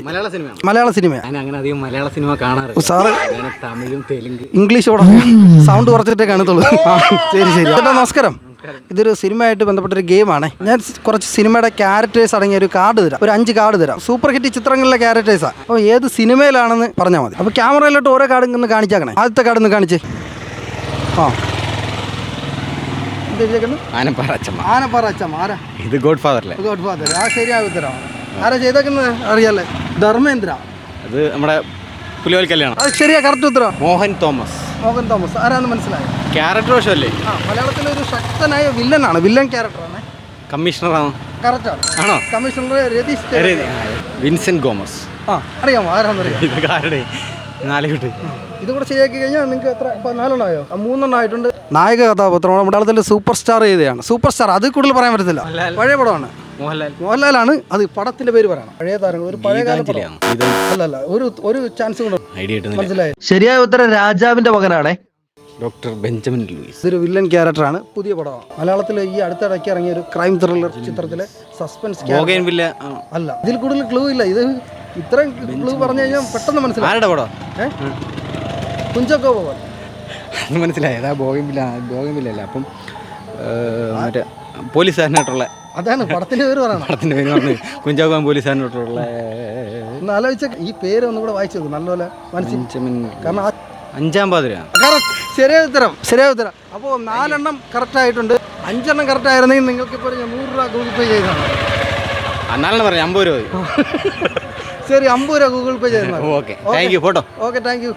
മലയാള cinema അങ്ങനെ അധികം മലയാള cinema കാണാറില്ല സാറ് തമിഴും തെലുങ്ക് ഇംഗ്ലീഷ് കൂടെ സൗണ്ട് കുറച്ചിട്ടേ കാണത്തുള്ളൂ. ശരി ശരി ചേട്ടാ നമസ്കാരം. ഇതൊരു സിനിമയായിട്ട് ബന്ധപ്പെട്ടൊരു ഗെയിമാണ്. ഞാൻ കുറച്ച് സിനിമയുടെ ക്യാരക്ടേഴ്സ് അടങ്ങിയ ഒരു കാർഡ് തരാം, ഒരു 5 കാർഡ് തരാം. സൂപ്പർ ഹിറ്റ് ചിത്രങ്ങളിലെ ക്യാരക്ടേഴ്സാണ്. അപ്പോൾ ഏത് സിനിമയിലാണെന്ന് പറഞ്ഞാൽ മതി. അപ്പോൾ ക്യാമറയിലോട്ട് ഓരോ കാർഡ് ഒന്ന് കാണിച്ചാക്കണേ. ആദ്യത്തെ കാർഡ് ഒന്ന് കാണിച്ചേ. ആനപ്പാറ അച്ചമ്മ. ആരാ? ഇത് ഗോഡ് ഫാദർ. ആ ശരിയായ ഉത്തരമാണ്. ആരാ ചെയ്തേക്കുന്നത് അറിയാലേ? ധർമ്മേന്ദ്ര. അത് നമ്മുടെ പുലിവാൽ കല്യാണം. അത് ശരിയാ, കറക്റ്റ് ഉത്തരം. മോഹൻ തോമസ്. ആരാന്ന് മനസ്സിലായോ? ക്യാരക്ടർ വശമല്ലേ? മലയാളത്തിലെ ഒരു ശക്തനായ വില്ലനാണ്, വില്ലൻ ക്യാരക്ടറാണ്. കമ്മീഷണറാണ്. കറക്റ്റാണ്. ആണോ? കമ്മീഷണർ രതീഷ്. Vincent Gomez. അറിയാമോ? ആരാന്നറിയാം? ഇത് ആരുടെ? നാലുകുട്ടി. ഇത് കൂടെ ശരിയാക്കി കഴിഞ്ഞാൽ നിങ്ങൾക്ക് എത്ര? 4 3 ആയിട്ടുണ്ട്. നായക കഥാപാത്രമാണ്, മലയാളത്തിൽ സൂപ്പർ സ്റ്റാർ ചെയ്തതാണ്. സൂപ്പർ സ്റ്റാർ അത് കൂടുതൽ പറയാൻ പറ്റത്തില്ല. പഴയ പടമാണ്. മോഹൻലാലാണ്. അത് പടത്തിന്റെ പേര് പറയണം. പഴയ താരങ്ങൾ, ഒരു പഴയ കാലം. അല്ലല്ല, ഒരു ചാൻസ് കൂടെ മനസ്സിലായി. ശരിയായ ഉത്തരം രാജാവിന്റെ മകനാണേ, ഡോക്ടർ ബെഞ്ചമിൻ ലൂയിസ്. ഇതൊരു വില്ലൻ ക്യാരക്ടറാണ്. പുതിയ പടമാണ്. മലയാളത്തിൽ ഈ അടുത്തിടയ്ക്ക് ഇറങ്ങിയ ഒരു ക്രൈം ത്രില്ലർ ചിത്രത്തിലെ സസ്പെൻസ് അല്ല. ഇതിൽ കൂടുതൽ ക്ലൂ ഇല്ല. ഇത് ഇത്രയും ക്ലൂ പറഞ്ഞു കഴിഞ്ഞാൽ പെട്ടെന്ന് മനസ്സിലായി. കുഞ്ചാക്കോ ബോബൻ. മനസ്സിലായി. ബോഗൻവില്ല. അപ്പം മറ്റേ പോലീസുകാരനായിട്ടുള്ള, അതാണ് പടത്തിന്റെ പേര് പറയണം. പടത്തിന്റെ പേര് പറഞ്ഞു കുഞ്ചാക്കോ പോലീസുകാരനായിട്ടുള്ള. ഒന്ന് ആലോചിച്ച ഈ പേര് ഒന്നും കൂടെ വായിച്ചു നോക്കും, നല്ലപോലെ മനസ്സിലായി. കാരണം 5-ാം പാതിര. ശരിയായ ഉത്തരം. അപ്പോൾ 4 കറക്റ്റ് ആയിട്ടുണ്ട്. 5 കറക്റ്റ് ആയിരുന്നെങ്കിൽ നിങ്ങൾക്ക് ഇപ്പോൾ 100 രൂപ ഗൂഗിൾ പേ ചെയ്താണ്. 4 പറഞ്ഞു 50 രൂപ. ശരി, 50 രൂപ ഗൂഗിൾ പേ ചെയ്യുന്നത്. Okay, thank you. Photo. Okay, thank you.